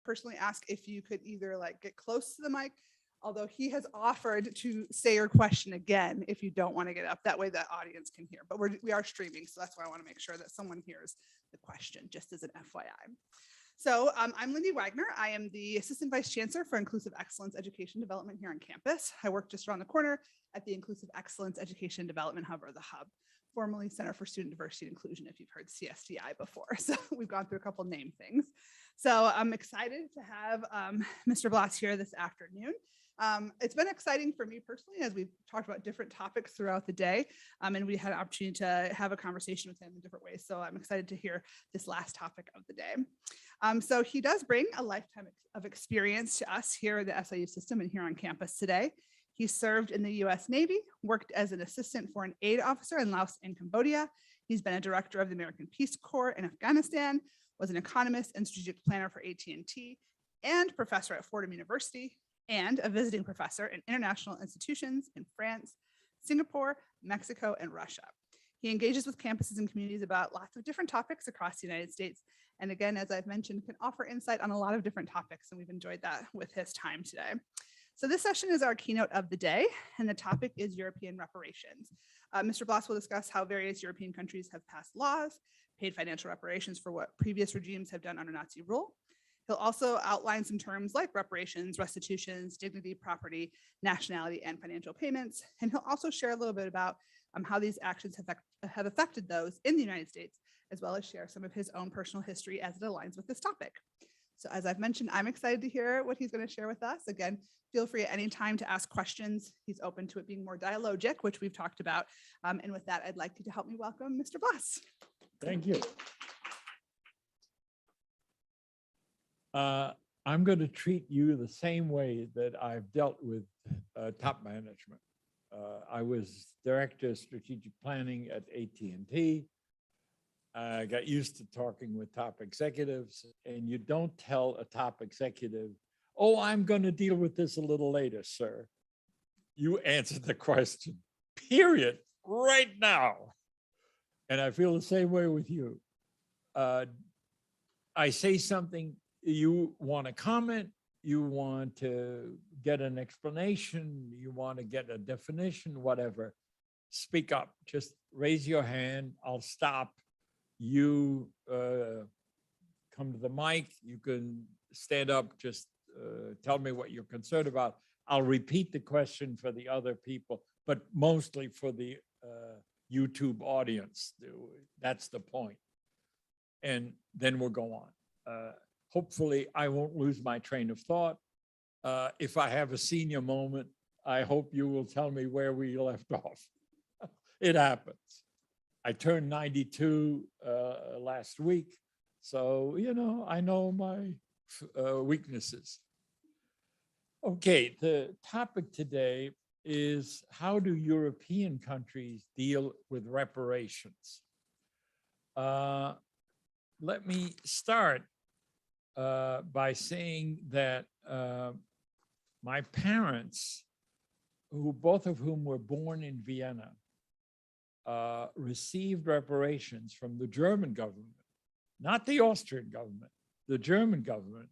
personally ask if you could either like get close to the mic, although he has offered to say your question again if you don't want to get up. That way the audience can hear. But we are streaming, so that's why I want to make sure that someone hears the question, just as an FYI. So I'm Lindy Wagner. I am the Assistant Vice Chancellor for Inclusive Excellence Education Development here on campus. I work just around the corner at the Inclusive Excellence Education Development Hub, or the Hub, formerly Center for Student Diversity and Inclusion, if you've heard CSDI before. So we've gone through a couple name things. So I'm excited to have Mr. Blass here this afternoon. It's been exciting for me personally, as we've talked about different topics throughout the day, and we had an opportunity to have a conversation with him in different ways. So I'm excited to hear this last topic of the day. So he does bring a lifetime of experience to us here in the SIU system and here on campus today. He served in the U.S. Navy, worked as an assistant foreign aid officer in Laos and Cambodia. He's been a director of the American Peace Corps in Afghanistan, was an economist and strategic planner for AT&T, and professor at Fordham University, and a visiting professor in international institutions in France, Singapore, Mexico, and Russia. He engages with campuses and communities about lots of different topics across the United States. And again, as I've mentioned, can offer insight on a lot of different topics, and we've enjoyed that with his time today. So this session is our keynote of the day, and the topic is European reparations. Mr. Blass will discuss how various European countries have passed laws, paid financial reparations for what previous regimes have done under Nazi rule. He'll also outline some terms like reparations, restitutions, dignity, property, nationality, and financial payments. And he'll also share a little bit about how these actions have affected those in the United States, as well as share some of his own personal history as it aligns with this topic. So as I've mentioned, I'm excited to hear what he's going to share with us. Again, feel free at any time to ask questions. He's open to it being more dialogic, which we've talked about. And with that, I'd like you to help me welcome Mr. Blass. Thank you. I'm going to treat you the same way that I've dealt with top management. I was director of strategic planning at AT&T. I got used to talking with top executives, and you don't tell a top executive, oh, I'm going to deal with this a little later, sir. You answer the question, period, right now. And I feel the same way with you. I say something, you want to comment, you want to get an explanation, you want to get a definition, whatever, speak up, just raise your hand, I'll stop. You come to the mic, you can stand up, just tell me what you're concerned about. I'll repeat the question for the other people, but mostly for the YouTube audience. That's the point. And then we'll go on. Hopefully, I won't lose my train of thought. If I have a senior moment, I hope you will tell me where we left off. It happens. I turned 92 last week, so, you know, I know my weaknesses. Okay, the topic today is how do European countries deal with reparations? Let me start by saying that my parents, both of whom were born in Vienna, received reparations from the German government, not the Austrian government, the German government,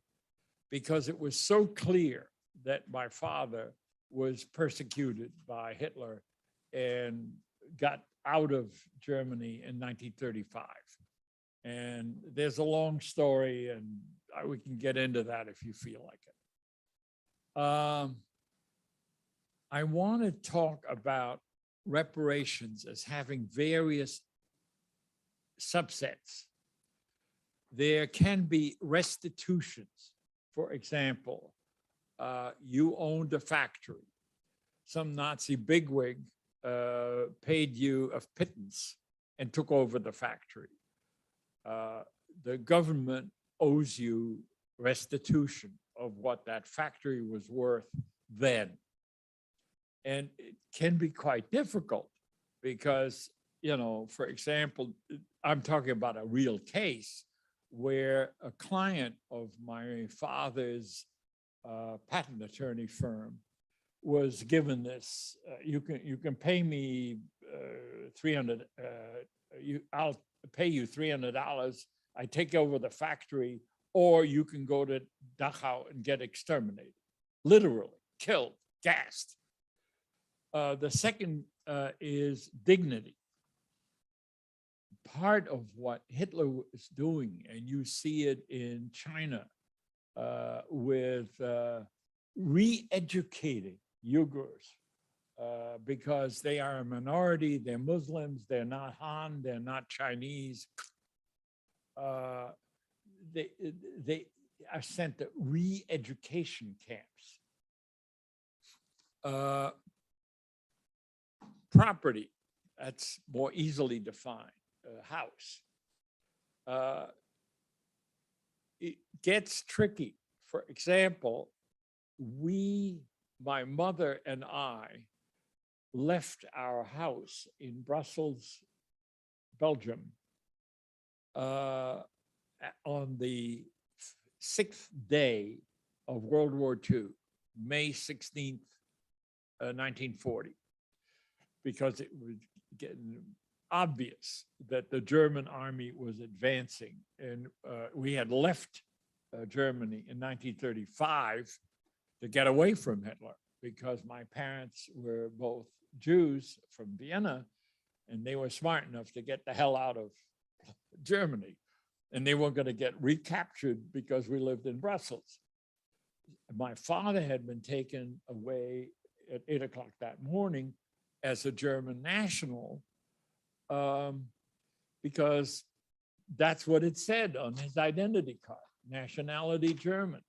because it was so clear that my father was persecuted by Hitler and got out of Germany in 1935. And there's a long story, and we can get into that if you feel like it. I want to talk about reparations as having various subsets. There can be restitutions. For example, you owned a factory. Some Nazi bigwig paid you a pittance and took over the factory. The government owes you restitution of what that factory was worth then. And it can be quite difficult because, you know, for example, I'm talking about a real case where a client of my father's patent attorney firm was given this, you can pay me I'll pay you $300. I take over the factory, or you can go to Dachau and get exterminated, literally killed, gassed. The second is dignity. Part of what Hitler was doing, and you see it in China with re-educating Uyghurs because they are a minority, they're Muslims, they're not Han, they're not Chinese. They are sent to re-education camps. Property, that's more easily defined. House. It gets tricky. For example, my mother and I left our house in Brussels, Belgium, on the 6th day of World War II, May 16th, 1940, because it was getting obvious that the German army was advancing, and we had left Germany in 1935 to get away from Hitler because my parents were both Jews from Vienna, and they were smart enough to get the hell out of Germany, and they weren't going to get recaptured because we lived in Brussels. My father had been taken away at 8 o'clock that morning as a German national, because that's what it said on his identity card, nationality German.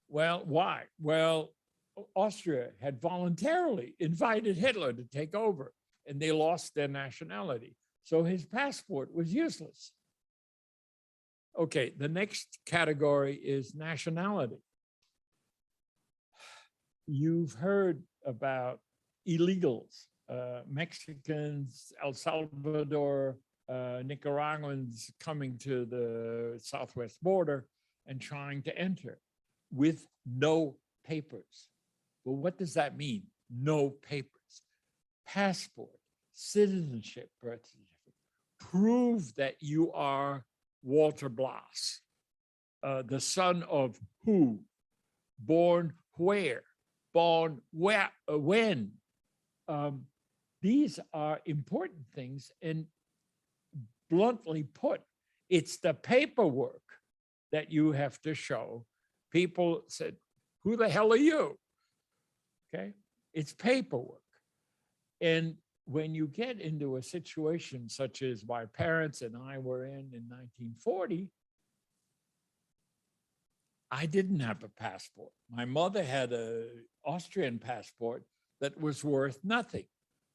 Well, why? Well, Austria had voluntarily invited Hitler to take over, and they lost their nationality. So his passport was useless. Okay, the next category is nationality. You've heard about illegals, Mexicans, El Salvador, Nicaraguans coming to the southwest border and trying to enter with no papers. Well, what does that mean? No papers. Passport, citizenship, birth certificate. Prove that you are Walter Blass, the son of who? Born where? Born where? When? These are important things, and bluntly put, it's the paperwork that you have to show. People said, who the hell are you? Okay, it's paperwork. And when you get into a situation such as my parents and I were in 1940, I didn't have a passport. My mother had an Austrian passport that was worth nothing.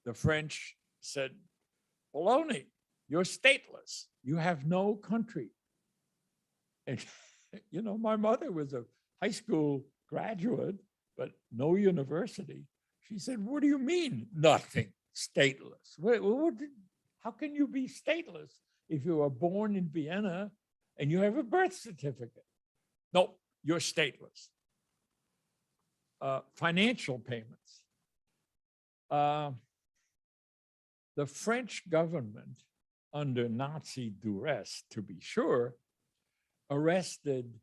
The French said, baloney, you're stateless. You have no country. And, you know, my mother was a high school graduate, but no university. She said, what do you mean, nothing, stateless? How can you be stateless if you were born in Vienna and you have a birth certificate? No, you're stateless. Financial payments. The French government, under Nazi duress, to be sure, arrested,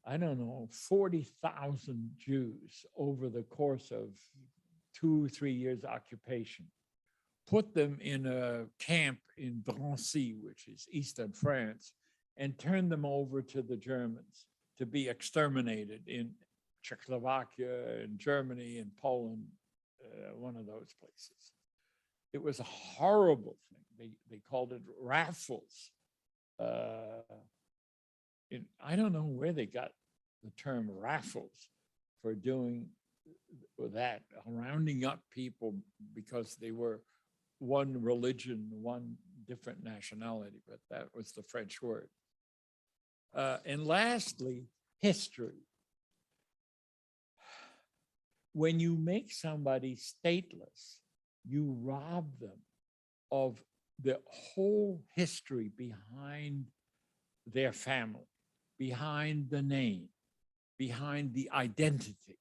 I don't know, 40,000 Jews over the course of 2-3 years occupation, put them in a camp in Drancy, which is eastern France, and turned them over to the Germans to be exterminated in Czechoslovakia, in Germany, in Poland, one of those places. It was a horrible thing. They called it raffles. I don't know where they got the term raffles for doing that, rounding up people because they were one religion, one different nationality, but that was the French word. And lastly, history. When you make somebody stateless, you rob them of the whole history behind their family, behind the name, behind the identity.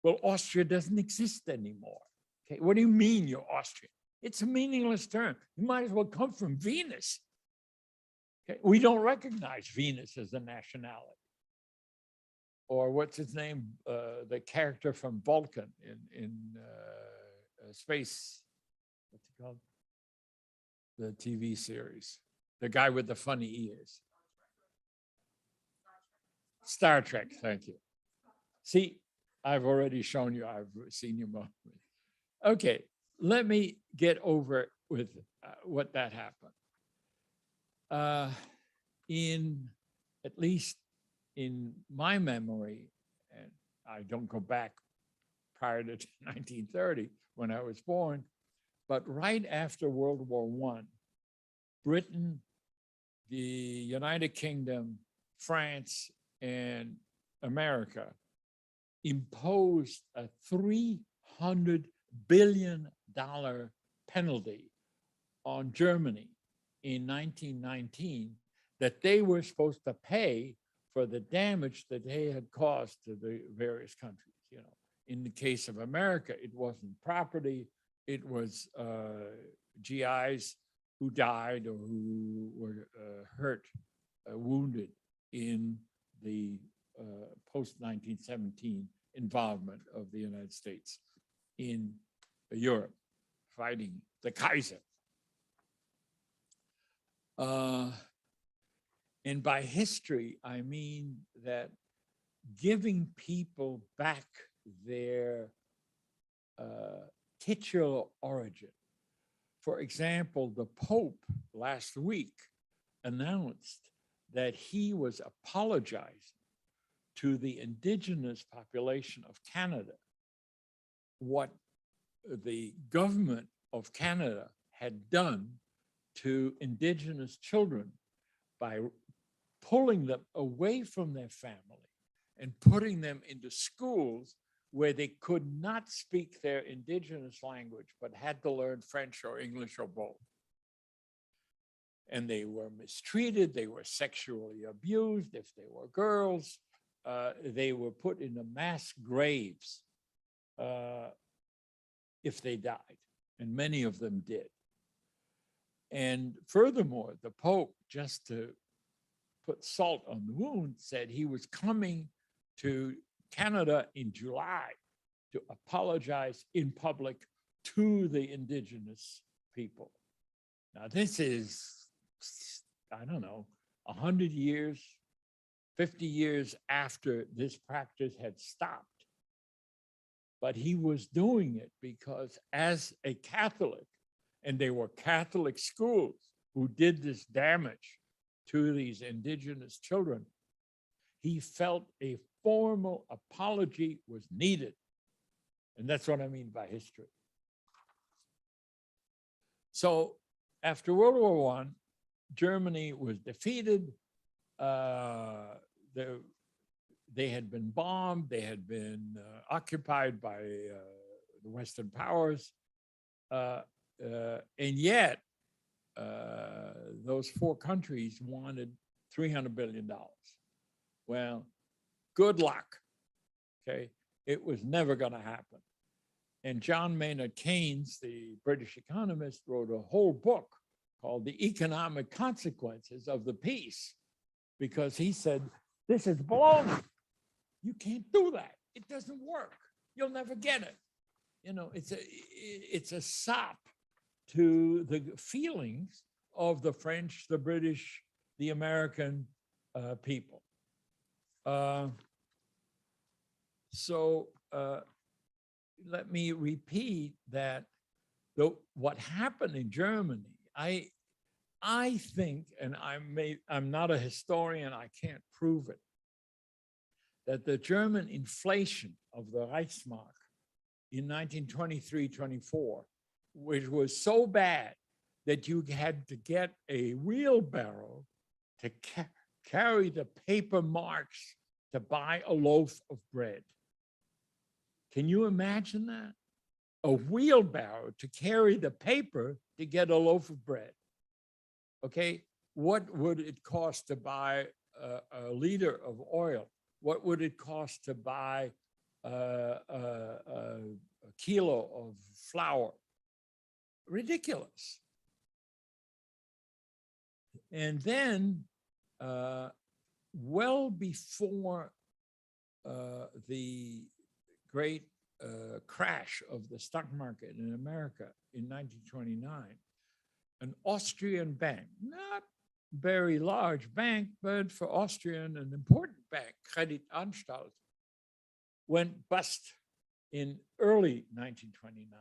Well, Austria doesn't exist anymore. Okay, what do you mean you're Austrian? It's a meaningless term. You might as well come from Venus. Okay, we don't recognize Venus as a nationality. or what's his name, the character from Vulcan in Space, what's it called? The TV series, the guy with the funny ears. Star Trek, thank you. See, I've already shown you, I've seen you more. Okay, let me get over with what that happened. At least in my memory, and I don't go back prior to 1930 when I was born, but right after World War I, Britain, the United Kingdom, France, and America imposed a $300 billion penalty on Germany in 1919 that they were supposed to pay for the damage that they had caused to the various countries. You know, in the case of America, it wasn't property, it was GIs who died or who were hurt, wounded in the post-1917 involvement of the United States in Europe, fighting the Kaiser. And by history, I mean that giving people back their titular origin. For example, the Pope last week announced that he was apologizing to the indigenous population of Canada, what the government of Canada had done to indigenous children by pulling them away from their family and putting them into schools where they could not speak their indigenous language, but had to learn French or English or both. And they were mistreated, they were sexually abused. If they were girls, they were put into mass graves if they died, and many of them did. And furthermore, the Pope, just to put salt on the wound, said he was coming to Canada in July to apologize in public to the indigenous people. Now, this is, I don't know, 100 years, 50 years after this practice had stopped. But he was doing it because as a Catholic, and they were Catholic schools who did this damage to these indigenous children, he felt a formal apology was needed. And that's what I mean by history. So after World War I, Germany was defeated. They had been bombed. They had been occupied by the Western powers. And yet, those four countries wanted $300 billion. Well, good luck, okay? It was never gonna happen. And John Maynard Keynes, the British economist, wrote a whole book called The Economic Consequences of the Peace, because he said, this is baloney. You can't do that. It doesn't work. You'll never get it. You know, it's a sop to the feelings of the French, the British, the American people. Let me repeat that what happened in Germany, I think, and I'm not a historian, I can't prove it, that the German inflation of the Reichsmark in 1923-24, which was so bad that you had to get a wheelbarrow to carry the paper marks to buy a loaf of bread. Can you imagine that? A wheelbarrow to carry the paper to get a loaf of bread. Okay, what would it cost to buy a liter of oil? What would it cost to buy a kilo of flour? Ridiculous. And then, well before the great crash of the stock market in America in 1929, an Austrian bank, not very large bank, but for Austrian, an important bank, Kreditanstalt, went bust in early 1929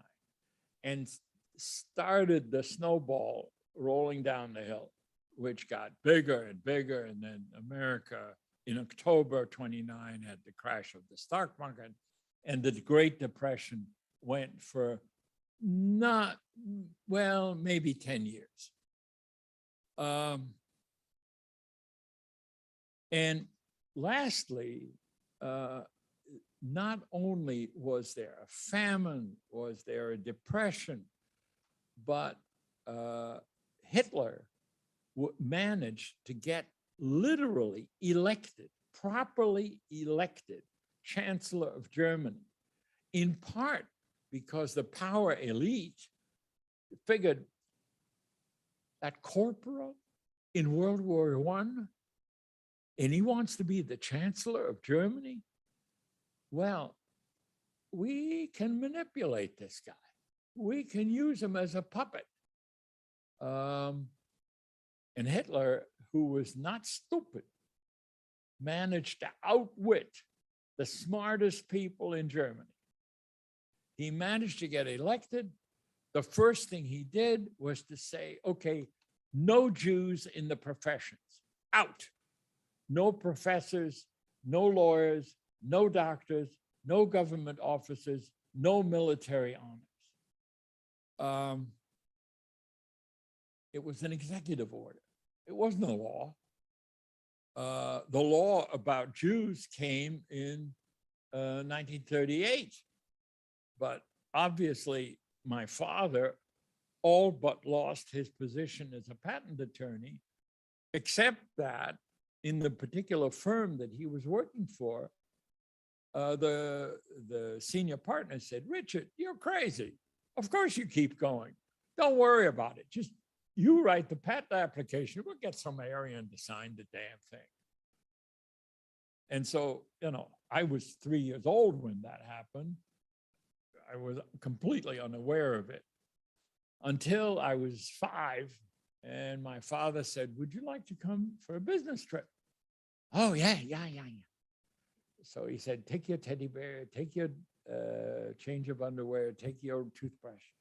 and started the snowball rolling down the hill, which got bigger and bigger. And then America in October 29 had the crash of the stock market, and the Great Depression went for not, well, maybe 10 years. And lastly, not only was there a famine, was there a depression, but Hitler managed to get literally elected, properly elected Chancellor of Germany, in part because the power elite figured that corporal in World War I, and he wants to be the Chancellor of Germany. Well, we can manipulate this guy. We can use him as a puppet. And Hitler, who was not stupid, managed to outwit the smartest people in Germany. He managed to get elected. The first thing he did was to say, okay, no Jews in the professions, out. No professors, no lawyers, no doctors, no government officers, no military honors. It was an executive order. It was no law. The law about Jews came in 1938. But obviously, my father all but lost his position as a patent attorney, except that in the particular firm that he was working for, the senior partner said, "Richard, you're crazy. Of course you keep going. Don't worry about it. Just you write the patent application. We'll get some Aryan to sign the damn thing." And so, I was 3 years old when that happened. I was completely unaware of it until I was 5. And my father said, "Would you like to come for a business trip?" "Oh, yeah. So he said, "Take your teddy bear, take your change of underwear, take your toothbrush,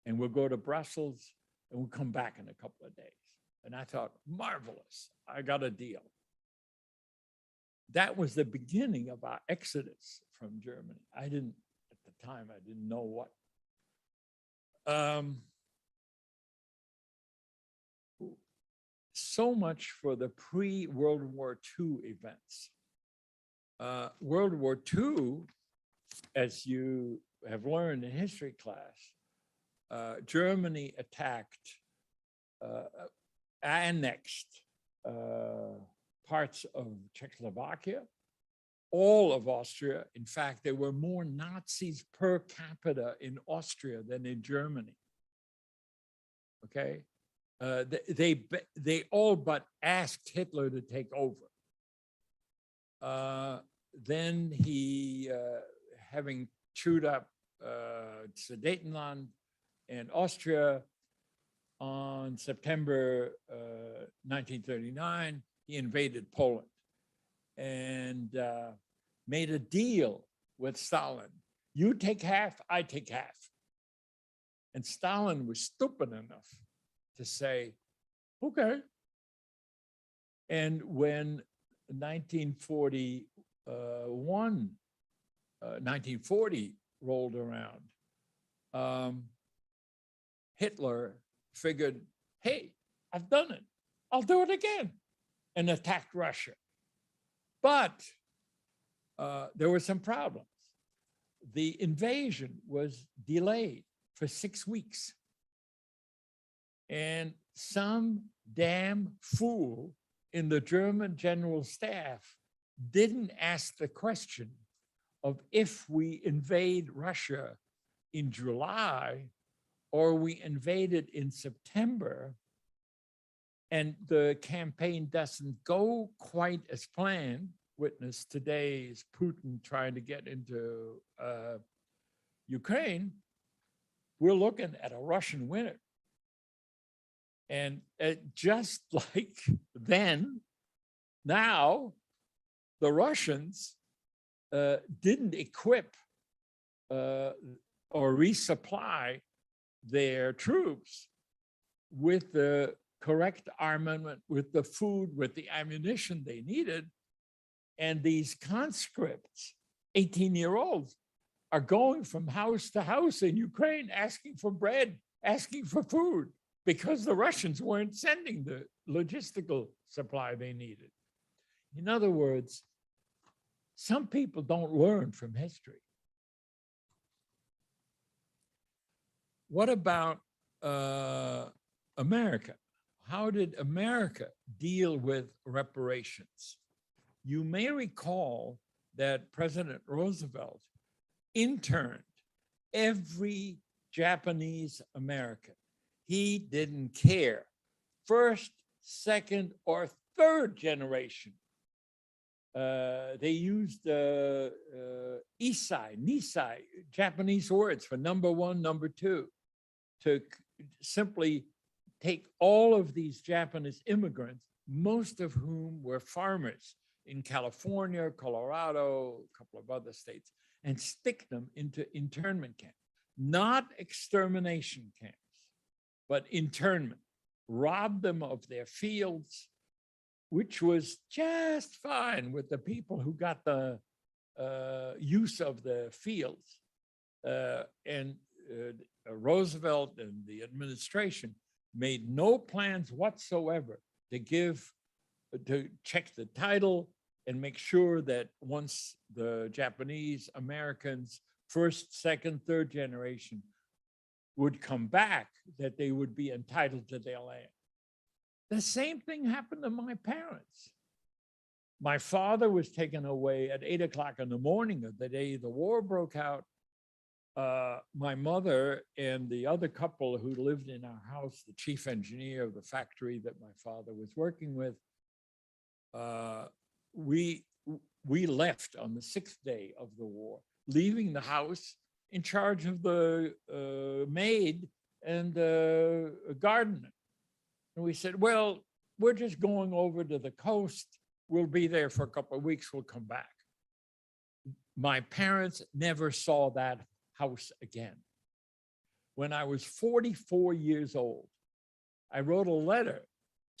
and we'll go to Brussels and we'll come back in a couple of days." And I thought, marvelous, I got a deal. That was the beginning of our exodus from Germany. At the time, I didn't know what. So much for the pre-World War II events. World War II, as you have learned in history class, Germany attacked, annexed parts of Czechoslovakia, all of Austria. In fact, there were more Nazis per capita in Austria than in Germany. Okay, they all but asked Hitler to take over. Then he, having chewed up Sudetenland and Austria, on September 1939, he invaded Poland and made a deal with Stalin. You take half, I take half. And Stalin was stupid enough to say, okay. And when 1940 rolled around, Hitler figured, hey, I've done it. I'll do it again, and attacked Russia. But there were some problems. The invasion was delayed for 6 weeks. And some damn fool in the German general staff didn't ask the question of if we invade Russia in July or we invaded in September and the campaign doesn't go quite as planned, witness today is Putin trying to get into Ukraine, we're looking at a Russian winner. And just like then, now the Russians didn't equip or resupply their troops with the correct armament, with the food, with the ammunition they needed. And these conscripts, 18-year-olds, are going from house to house in Ukraine asking for bread, asking for food, because the Russians weren't sending the logistical supply they needed. In other words, some people don't learn from history. What about America? How did America deal with reparations? You may recall that President Roosevelt interned every Japanese American. He didn't care. First, second, or third generation. They used isai, nisai, Japanese words for number one, number two, to simply take all of these Japanese immigrants, most of whom were farmers in California, Colorado, a couple of other states, and stick them into internment camps, not extermination camps, but internment, rob them of their fields, which was just fine with the people who got the use of the fields. Roosevelt and the administration made no plans whatsoever to check the title and make sure that once the Japanese Americans, first, second, third generation, would come back, that they would be entitled to their land. The same thing happened to my parents. My father was taken away at 8 o'clock in the morning of the day the war broke out. My mother and the other couple who lived in our house, the chief engineer of the factory that my father was working with, we left on the 6th day of the war, leaving the house in charge of the maid and the gardener. And we said, well, we're just going over to the coast. We'll be there for a couple of weeks. We'll come back. My parents never saw that house again. When I was 44 years old, I wrote a letter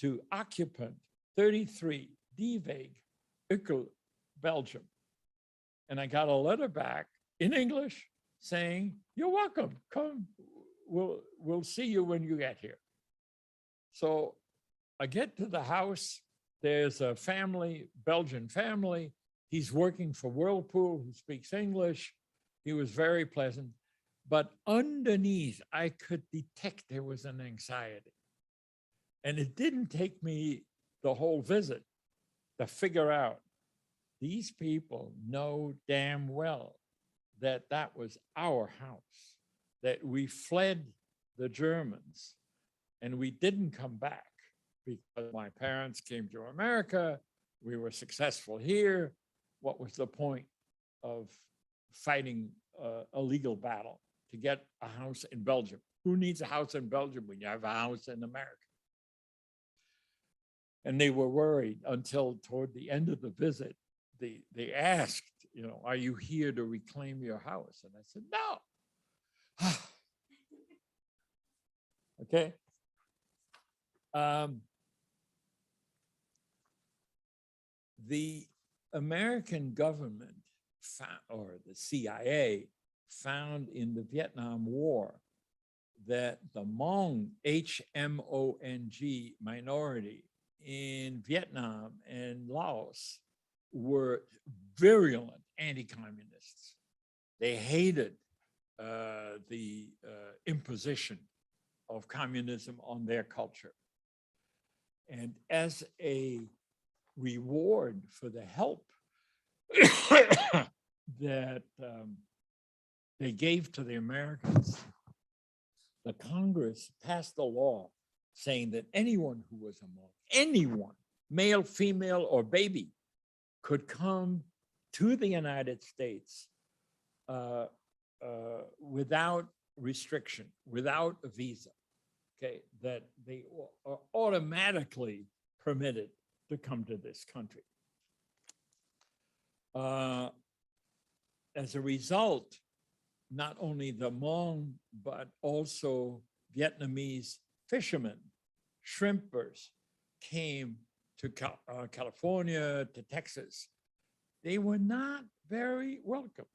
to occupant 33, Dieweg, Uckel, Belgium. And I got a letter back in English saying, you're welcome, come, we'll see you when you get here. So I get to the house, there's a family, Belgian family. He's working for Whirlpool, who speaks English. He was very pleasant, but underneath I could detect there was an anxiety. And it didn't take me the whole visit to figure out these people know damn well that that was our house, that we fled the Germans and we didn't come back because my parents came to America. We were successful here. What was the point of fighting a legal battle to get a house in Belgium? Who needs a house in Belgium when you have a house in America? And they were worried until toward the end of the visit, they asked, you know, are you here to reclaim your house? And I said, no. Okay. The American government or the CIA found in the Vietnam War that the Hmong, H-M-O-N-G minority in Vietnam and Laos were virulent anti-communists. They hated the imposition of communism on their culture. And as a reward for the help that they gave to the Americans, the Congress passed a law saying that anyone who was a Hmong, anyone, male, female, or baby, could come to the United States without restriction, without a visa, okay, that they are automatically permitted to come to this country. As a result, not only the Hmong, but also Vietnamese fishermen, shrimpers came to California, to Texas. They were not very welcome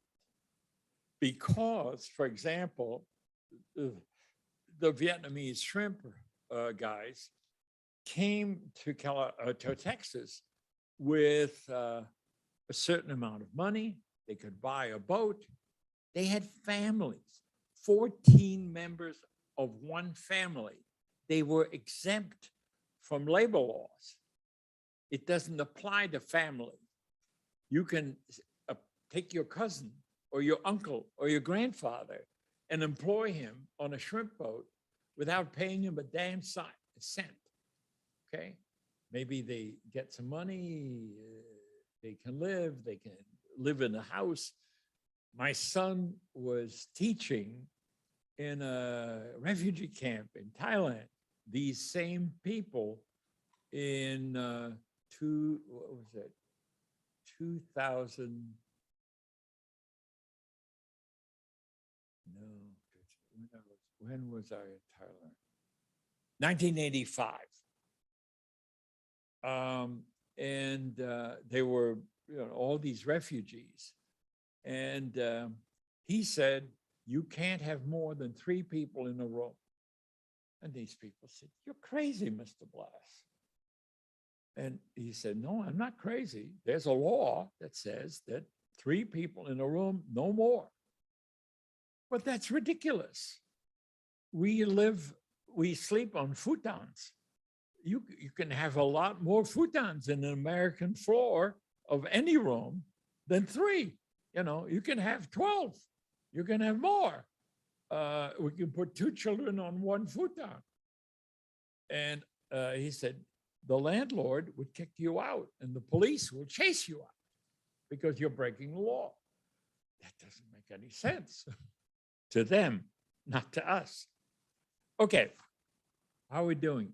because, for example, the Vietnamese shrimp guys came to Texas with a certain amount of money. They could buy a boat. They had families, 14 members of one family. They were exempt from labor laws. It doesn't apply to family. You can take your cousin or your uncle or your grandfather and employ him on a shrimp boat without paying him a damn cent, okay? Maybe they get some money, they can live in a house. My son was teaching in a refugee camp in Thailand. These same people in 2000, no, when was I in Thailand? 1985. And they were, all these refugees. And he said, you can't have more than 3 people in a room. And these people said, you're crazy, Mr. Blass. And he said, no, I'm not crazy. There's a law that says that 3 people in a room, no more. But that's ridiculous. We sleep on futons. You can have a lot more futons in an American floor of any room than 3. You can have 12. You can have more. We can put 2 children on 1 futon. And he said, the landlord would kick you out and the police will chase you out because you're breaking the law. That doesn't make any sense to them, not to us. Okay, how are we doing?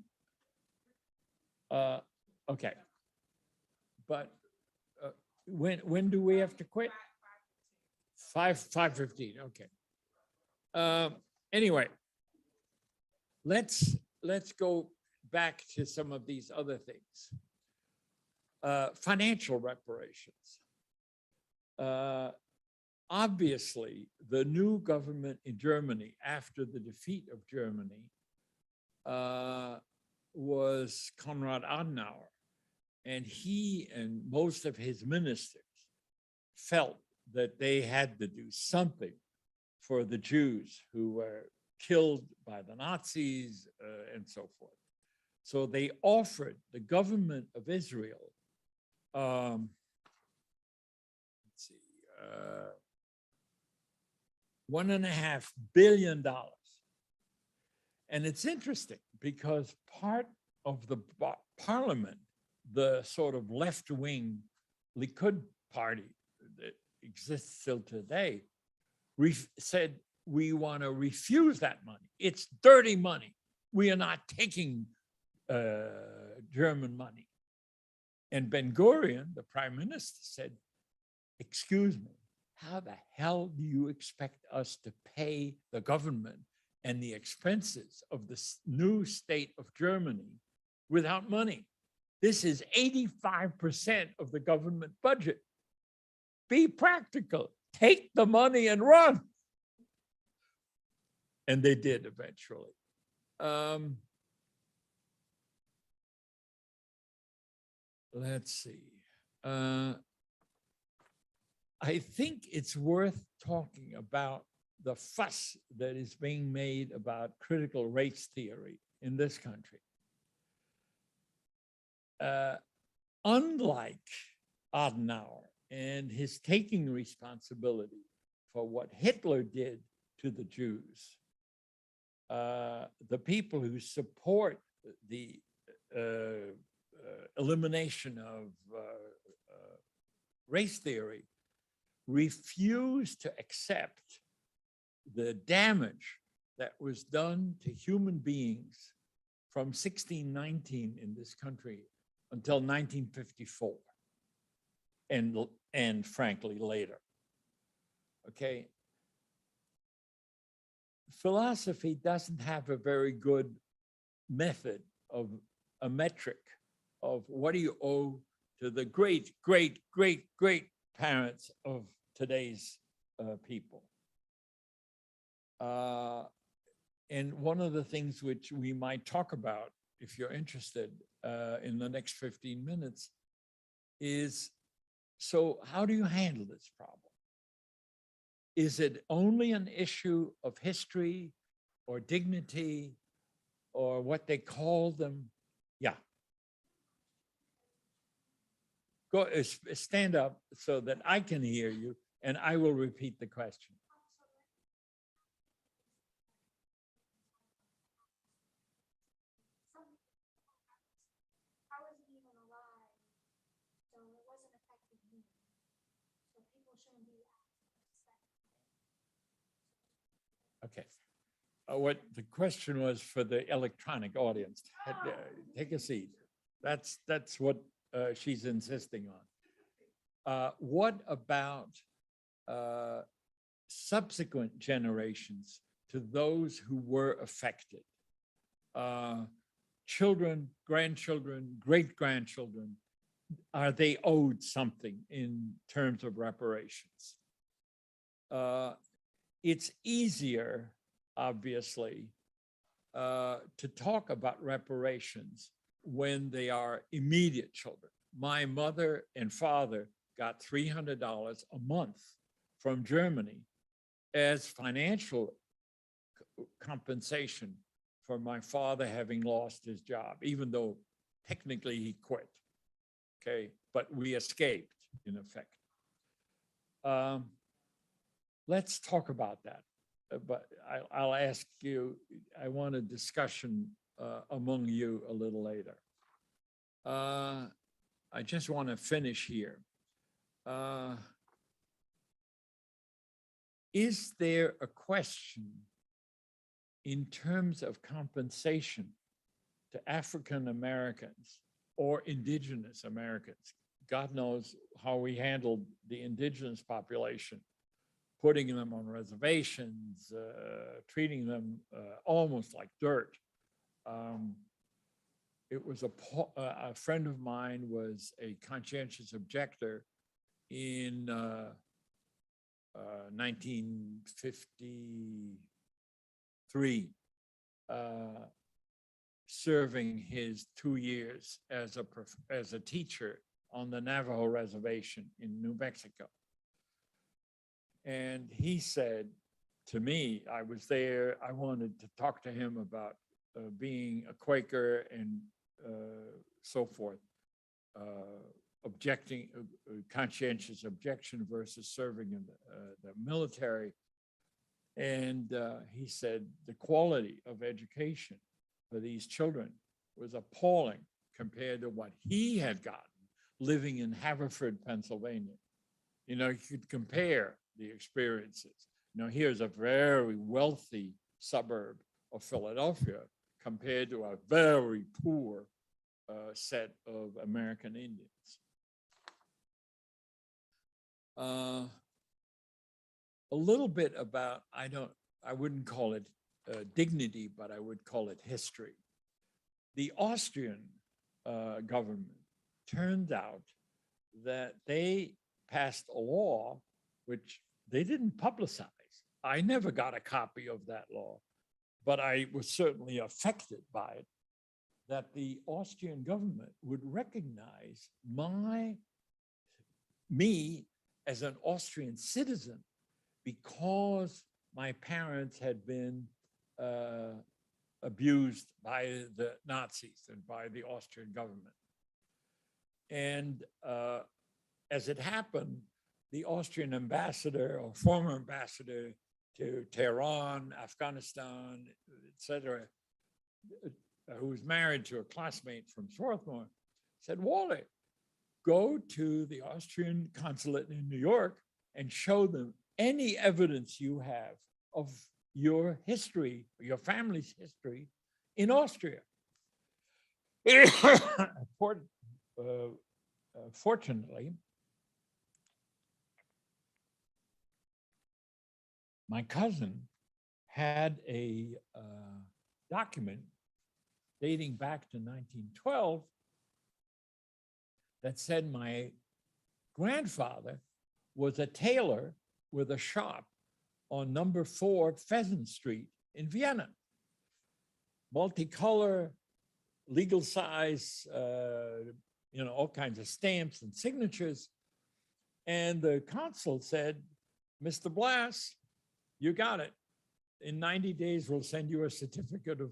Okay, but when do we have to quit? 5:15. Okay. Anyway, let's go back to some of these other things. Financial reparations. Obviously, the new government in Germany after the defeat of Germany was Konrad Adenauer, and he and most of his ministers felt that they had to do something for the Jews who were killed by the Nazis and so forth. So they offered the government of Israel, let's see, $1.5 billion. And it's interesting because part of the parliament, the sort of left-wing Likud party that exists still today, said, we want to refuse that money. It's dirty money. We are not taking German money. And Ben-Gurion, the prime minister, said, excuse me, how the hell do you expect us to pay the government and the expenses of the new state of Germany without money? This is 85% of the government budget. Be practical. Take the money and run. And they did eventually. Let's see. I think it's worth talking about the fuss that is being made about critical race theory in this country. Unlike Adenauer and his taking responsibility for what Hitler did to the Jews, the people who support the elimination of race theory, refused to accept the damage that was done to human beings from 1619 in this country until 1954, and frankly later. Okay. Philosophy doesn't have a very good method of a metric of what do you owe to the great, great, great, great parents of today's people. And one of the things which we might talk about, if you're interested, in the next 15 minutes is, so how do you handle this problem? Is it only an issue of history or dignity or what they call them? Yeah. Go stand up so that I can hear you and I will repeat the question. Okay. What the question was for the electronic audience. Take a seat. That's what she's insisting on. What about subsequent generations to those who were affected? Children, grandchildren, great-grandchildren, are they owed something in terms of reparations? It's easier, obviously, to talk about reparations when they are immediate children. My mother and father got $300 a month from Germany as financial compensation for my father having lost his job, even though technically he quit. Okay, but we escaped in effect. Let's talk about that. But I'll ask you, I want a discussion among you a little later. I just want to finish here. Is there a question in terms of compensation to African Americans or indigenous Americans? God knows how we handled the indigenous population, putting them on reservations, treating them almost like dirt. It was a friend of mine was a conscientious objector in 1953, serving his 2 years as a teacher on the Navajo reservation in New Mexico. And he said to me, I was there, I wanted to talk to him about being a Quaker and so forth, objecting, conscientious objection versus serving in the military. And he said the quality of education for these children was appalling compared to what he had gotten living in Haverford, Pennsylvania. You know, you could compare the experiences. You know, here's a very wealthy suburb of Philadelphia compared to a very poor set of American Indians. A little bit about, I wouldn't call it dignity, but I would call it history. The Austrian government turned out that they passed a law which they didn't publicize. I never got a copy of that law, but I was certainly affected by it, that the Austrian government would recognize me as an Austrian citizen because my parents had been abused by the Nazis and by the Austrian government. And as it happened, the Austrian ambassador or former ambassador to Tehran, Afghanistan, et cetera, who was married to a classmate from Swarthmore, said, Wally, go to the Austrian consulate in New York and show them any evidence you have of your history, your family's history in Austria. Fortunately, my cousin had a document dating back to 1912 that said my grandfather was a tailor with a shop on number 4 Pheasant Street in Vienna. Multicolor, legal size, all kinds of stamps and signatures. And the consul said, Mr. Blass, you got it. In 90 days, we'll send you a certificate of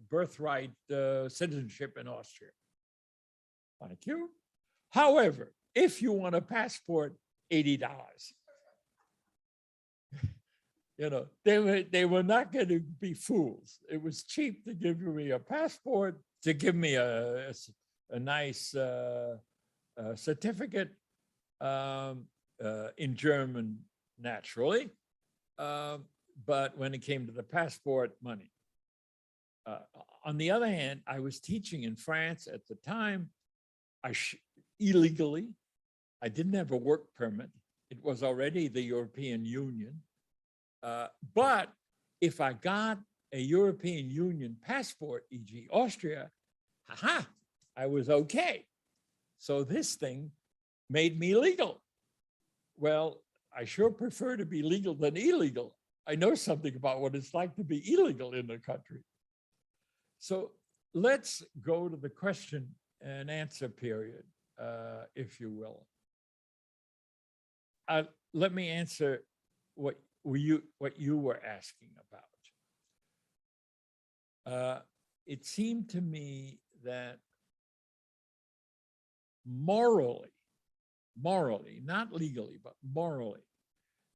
birthright citizenship in Austria. Thank you. However, if you want a passport, $80. They were not going to be fools. It was cheap to give me a passport, to give me a nice certificate in German, naturally. But when it came to the passport, money. On the other hand, I was teaching in France at the time, illegally. I didn't have a work permit. It was already the European Union. But if I got a European Union passport, e.g. Austria, I was okay. So this thing made me legal. Well, I sure prefer to be legal than illegal. I know something about what it's like to be illegal in the country. So let's go to the question and answer period, if you will. Let me answer what you were asking about. It seemed to me that morally, not legally, but morally,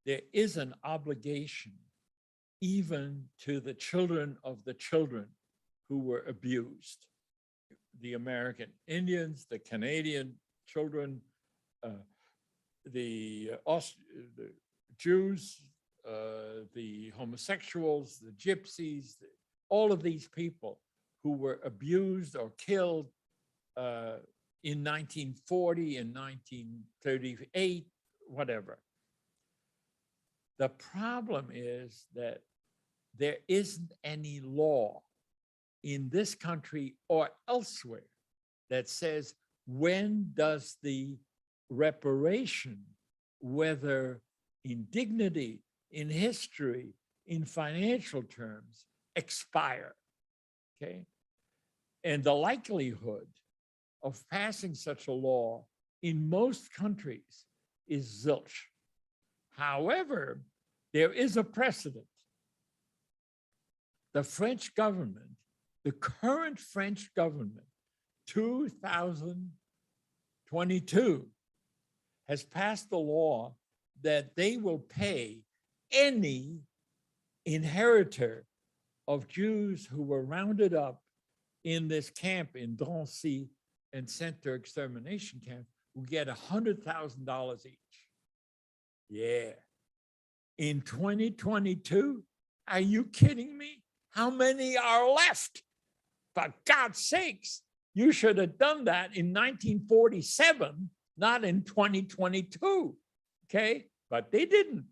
there is an obligation even to the children of the children who were abused. The American Indians, the Canadian children, the Jews, the homosexuals, the gypsies, all of these people who were abused or killed in 1940 and 1938, whatever. The problem is that there isn't any law in this country or elsewhere that says when does the reparation, whether in dignity, in history, in financial terms, expire, okay? And the likelihood of passing such a law in most countries is zilch. However, there is a precedent. The French government, the current French government, 2022, has passed a law that they will pay any inheritor of Jews who were rounded up in this camp in Drancy and sent to extermination camp will get $100,000 each. Yeah. In 2022, are you kidding me? How many are left? For God's sakes, you should have done that in 1947, not in 2022, okay? But they didn't,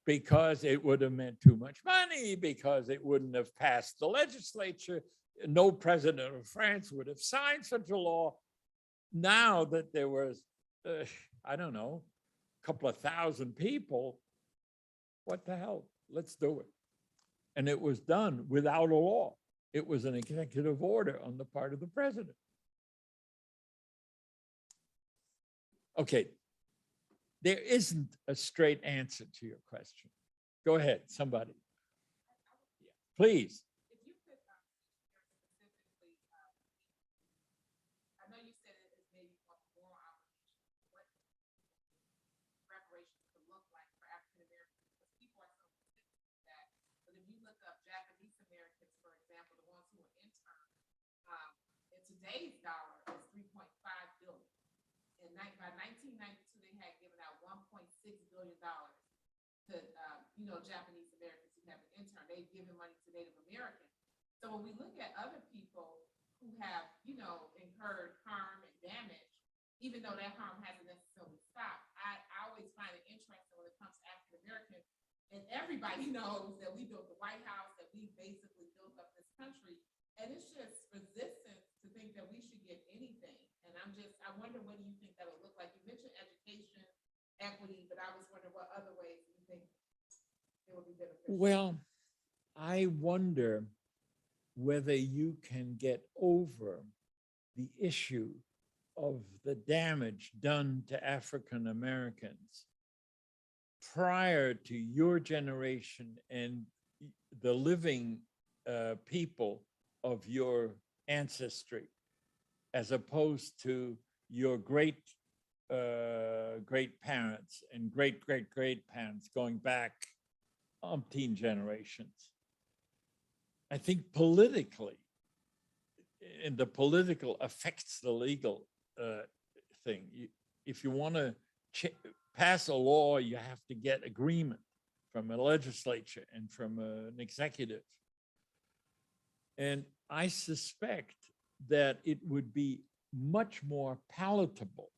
because it would have meant too much money, because it wouldn't have passed the legislature. No president of France would have signed such a law. Now that there was, I don't know, a couple of thousand people, what the hell? Let's do it. And it was done without a law. It was an executive order on the part of the president. Okay, there isn't a straight answer to your question. Go ahead, somebody. Please. If you could specifically, I know you said it is maybe a moral obligation, what reparations could look like for African Americans, because people are so specific to that. But if you look up Japanese Americans, for example, the ones who were interned, in today's dollar is $3.5 billion. Japanese Americans who have an intern, they've given money to Native Americans. So when we look at other people who have, incurred harm and damage, even though that harm hasn't necessarily stopped, I always find it interesting when it comes to African Americans. And everybody knows that we built the White House, that we basically built up this country. And it's just resistance to think that we should get anything. And I wonder, what do you think that would look like? You mentioned education, equity, but I was wondering what other ways you think it would be beneficial. Well, I wonder whether you can get over the issue of the damage done to African Americans prior to your generation and the living people of your ancestry, as opposed to your great parents and great parents going back umpteen generations. I think politically, and the political affects the legal thing. If you want to pass a law, you have to get agreement from a legislature and from an executive. And I suspect that it would be much more palatable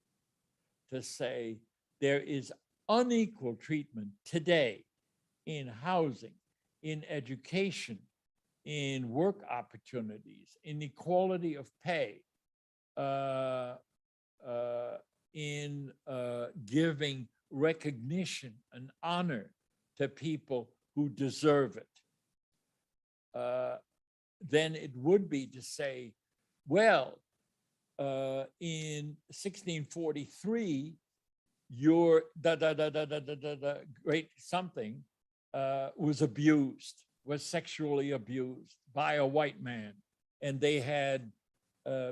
to say there is unequal treatment today in housing, in education, in work opportunities, in equality of pay, in giving recognition and honor to people who deserve it, then it would be to say, well, in 1643, your great something was abused, was sexually abused by a white man, and they had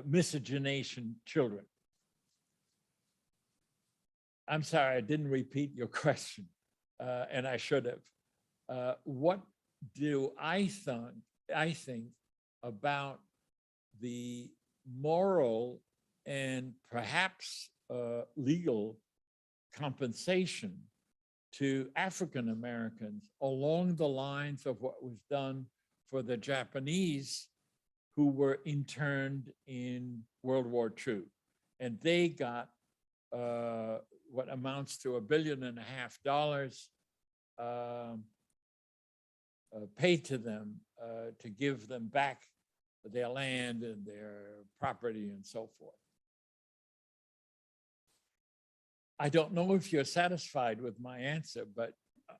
miscegenation children. I'm sorry, I didn't repeat your question, and I should have. What do I think about the moral and perhaps legal compensation to African Americans along the lines of what was done for the Japanese who were interned in World War II? And they got what amounts to $1.5 billion paid to them to give them back their land and their property and so forth. I don't know if you're satisfied with my answer, but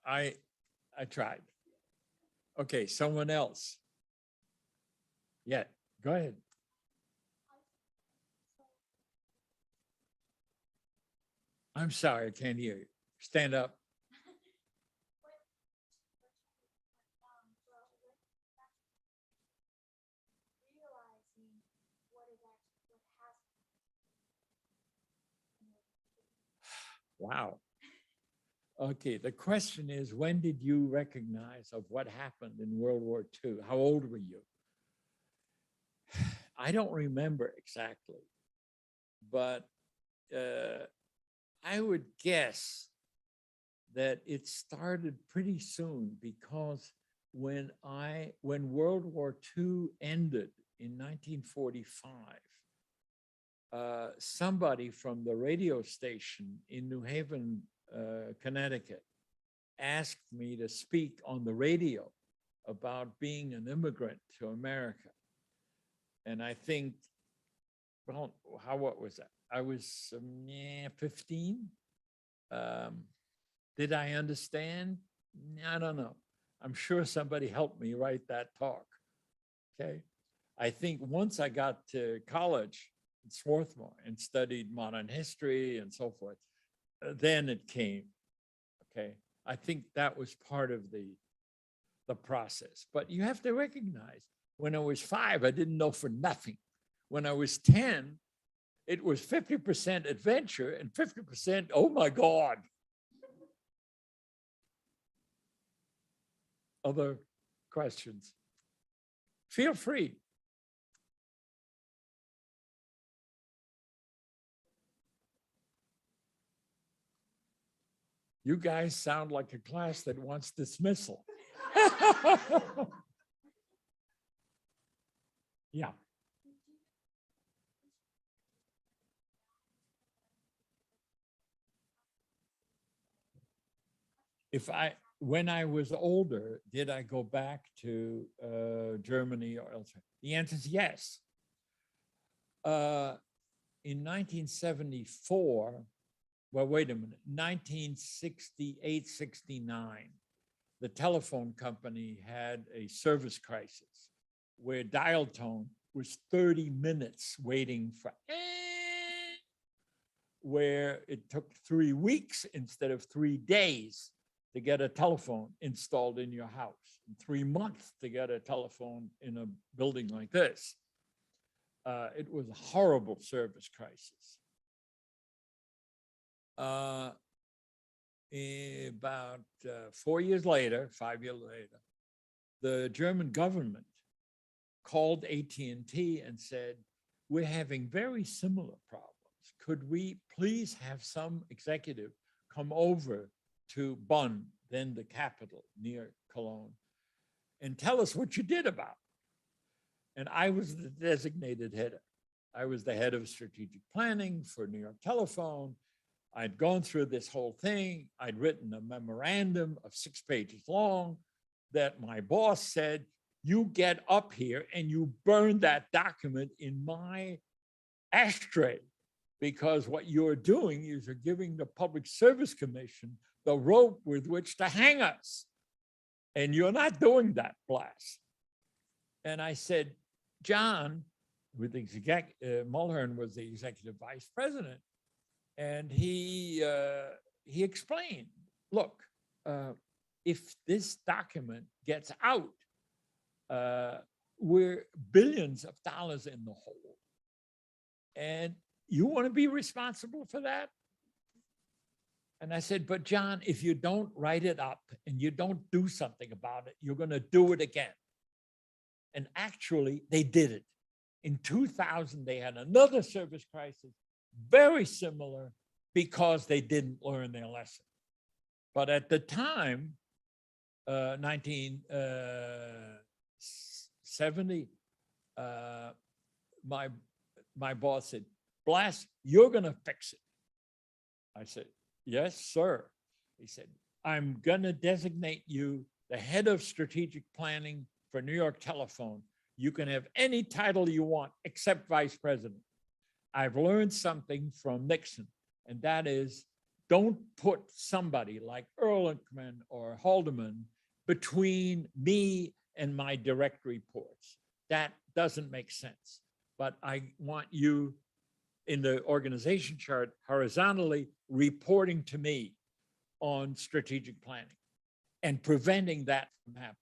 I tried. Okay, someone else. Yeah, go ahead. I'm sorry, I can't hear you. Stand up. Wow. Okay, the question is, when did you recognize of what happened in World War II? How old were you? I don't remember exactly, but I would guess that it started pretty soon, because when World War II ended in 1945, somebody from the radio station in New Haven, Connecticut, asked me to speak on the radio about being an immigrant to America. And I think, well, what was that? I was 15. Did I understand? I don't know. I'm sure somebody helped me write that talk. Okay. I think once I got to college in Swarthmore and studied modern history and so forth, then it came. Okay. I think that was part of the process. But you have to recognize, when I was 5, I didn't know for nothing. When I was 10, it was 50% adventure and 50%, oh my God. Other questions? Feel free. You guys sound like a class that wants dismissal. Yeah. When I was older, did I go back to Germany or elsewhere? The answer is yes. In 1974, well, wait a minute, 1968, 69, the telephone company had a service crisis where dial tone was 30 minutes waiting for, where it took 3 weeks instead of 3 days to get a telephone installed in your house, and 3 months to get a telephone in a building like this. It was a horrible service crisis. About 4 years later, 5 years later, the German government called AT&T and said, we're having very similar problems. Could we please have some executive come over to Bonn, then the capital near Cologne, and tell us what you did about it? And I was the designated header. I was the head of strategic planning for New York Telephone. I'd gone through this whole thing. I'd written a memorandum of 6 pages long that my boss said, you get up here and you burn that document in my ashtray, because what you're doing is you're giving the Public Service Commission the rope with which to hang us. And you're not doing that, Blass. And I said, John, with Mulhern was the executive vice president, and he explained, look, if this document gets out, we're billions of dollars in the hole. And you want to be responsible for that? And I said, but John, if you don't write it up and you don't do something about it, you're going to do it again. And actually, they did it. In 2000, they had another service crisis, very similar, because they didn't learn their lesson. But at the time, 1970, my boss said, Blass, you're going to fix it. I said, yes, sir. He said, I'm going to designate you the head of strategic planning for New York Telephone. You can have any title you want except vice president. I've learned something from Nixon, and that is, don't put somebody like Ehrlichman or Haldeman between me and my direct reports. That doesn't make sense. But I want you in the organization chart horizontally reporting to me on strategic planning and preventing that from happening.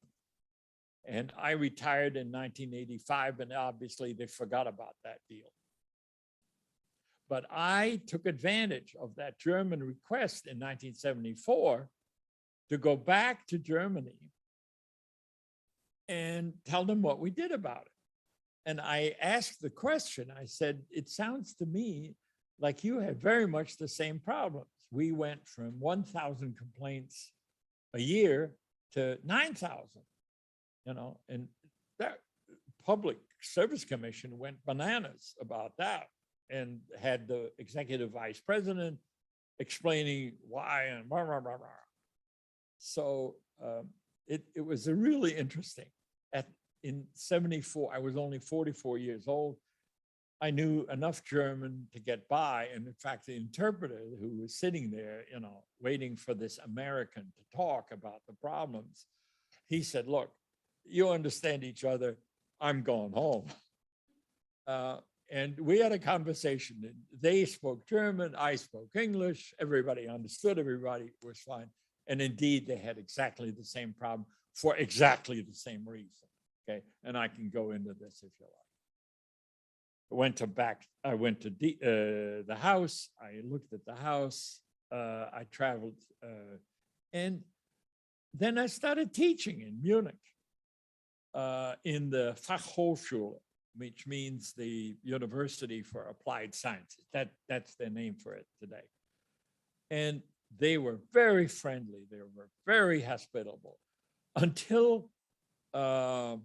And I retired in 1985, and obviously they forgot about that deal. But I took advantage of that German request in 1974 to go back to Germany and tell them what we did about it. And I asked the question, I said, it sounds to me like you had very much the same problems. We went from 1,000 complaints a year to 9,000, and that Public Service Commission went bananas about that and had the executive vice president explaining why and blah, blah, blah, blah. So it was a really interesting. In 74, I was only 44 years old. I knew enough German to get by. And in fact, the interpreter who was sitting there, waiting for this American to talk about the problems, he said, look, you understand each other. I'm going home. And we had a conversation. They spoke German, I spoke English, everybody understood, everybody was fine. And indeed, they had exactly the same problem for exactly the same reason. Okay, and I can go into this if you like. I went to the house, I looked at the house, I traveled, and then I started teaching in Munich in the Fachhochschule, which means the University for Applied Sciences. That's their name for it today. And They were very friendly. They were very hospitable until, what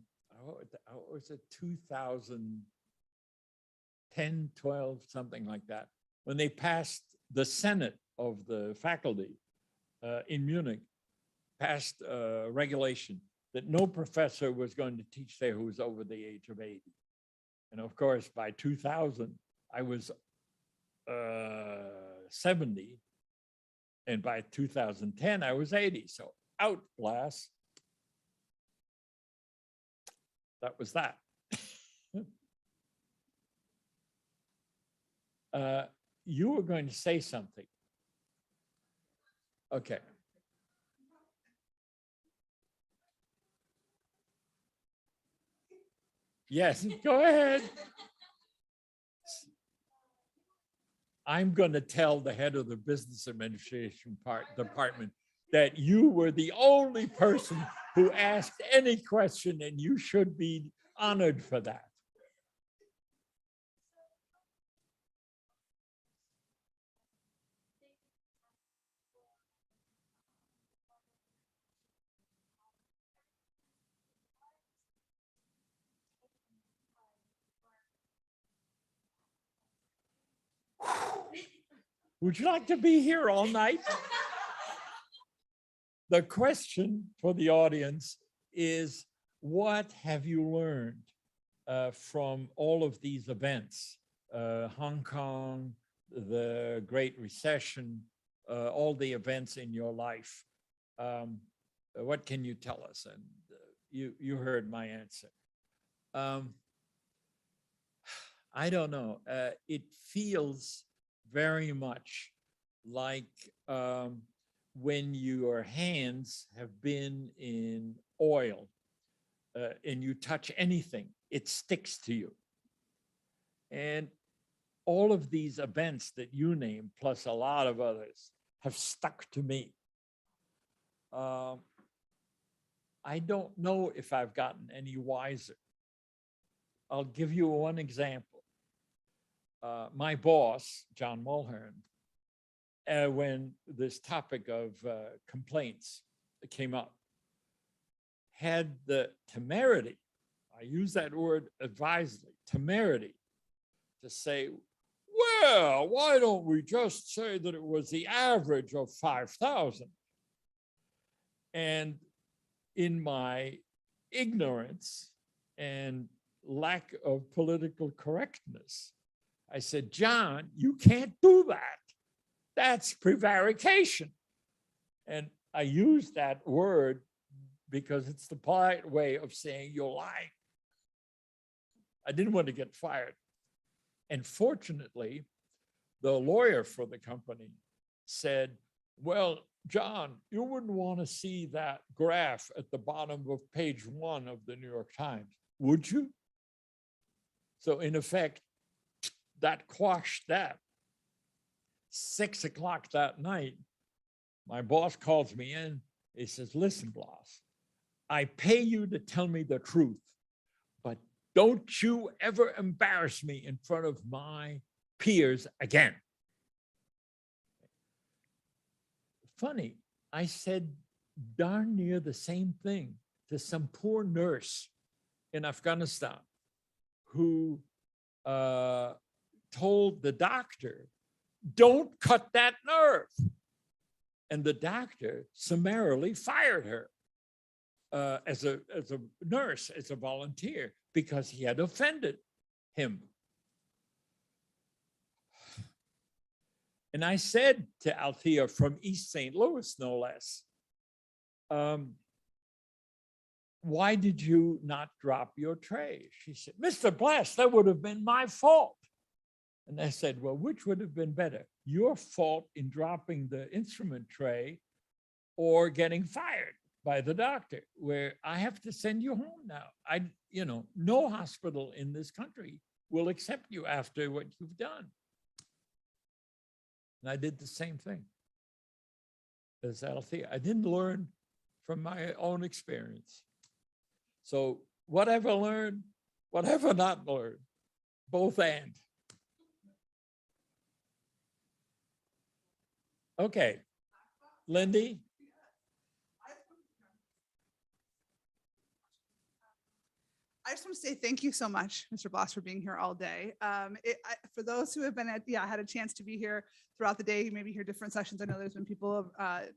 was it, 2010, 12, something like that, when they passed the Senate of the faculty in Munich, passed a regulation that no professor was going to teach there who was over the age of 80. And of course, by 2000, I was 70. And by 2010, I was 80. So out, Blass. That was that. You were going to say something. Okay. Yes, go ahead. I'm going to tell the head of the business administration department that you were the only person who asked any question, and you should be honored for that. Would you like to be here all night? The question for the audience is, what have you learned from all of these events? Hong Kong, the Great Recession, all the events in your life. What can you tell us? And you heard my answer. I don't know. It feels very much like when your hands have been in oil and you touch anything, it sticks to you. And all of these events that you named, plus a lot of others, have stuck to me. I don't know if I've gotten any wiser. I'll give you one example. My boss, John Mulhern, when this topic of complaints came up, had the temerity, I use that word advisedly, temerity, to say, well, why don't we just say that it was the average of 5,000? And in my ignorance and lack of political correctness, I said, John, you can't do that. That's prevarication. And I use that word because it's the polite way of saying you're lying. I didn't want to get fired. And fortunately, the lawyer for the company said, well, John, you wouldn't want to see that graph at the bottom of page 1 of the New York Times, would you? So in effect, that quashed that. 6 o'clock that night, my boss calls me in. He says, listen, Blass, I pay you to tell me the truth, but don't you ever embarrass me in front of my peers again. Funny, I said darn near the same thing to some poor nurse in Afghanistan who told the doctor, don't cut that nerve. And the doctor summarily fired her as a nurse, as a volunteer, because he had offended him. And I said to Althea from East St. Louis, no less, why did you not drop your tray? She said, Mr. Blass, that would have been my fault. And I said, well, which would have been better? Your fault in dropping the instrument tray or getting fired by the doctor, where I have to send you home now. No hospital in this country will accept you after what you've done. And I did the same thing as Althea. I didn't learn from my own experience. So whatever learned, whatever not learned, both and. Okay. Lindy? I just want to say thank you so much, Mr. Blass, for being here all day. For those who have been had a chance to be here throughout the day, maybe hear different sessions. I know there's been people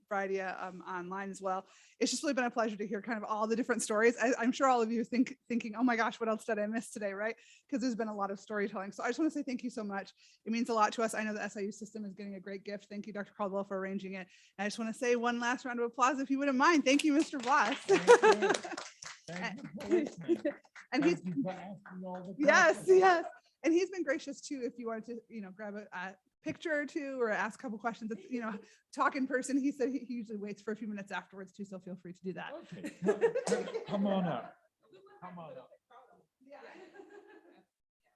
variety online as well. It's just really been a pleasure to hear kind of all the different stories. I'm sure all of you thinking, oh my gosh, what else did I miss today, right? Because there's been a lot of storytelling. So I just want to say thank you so much. It means a lot to us. I know the SIU system is getting a great gift. Thank you, Dr. Caldwell, for arranging it. And I just want to say one last round of applause, if you wouldn't mind. Thank you, Mr. Blass. Thank you for listening. And Thank he's you for asking all the yes, questions. yes. And he's been gracious too. If you wanted to, grab a picture or two or ask a couple questions, talk in person. He said he usually waits for a few minutes afterwards too. So feel free to do that. Okay. Come on up. Come on up. Yeah.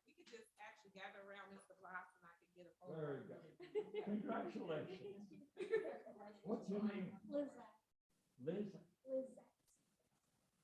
We could just actually gather around Mr. Blass and I could get a photo. Very good. Congratulations. What's your name? Liz. Liz.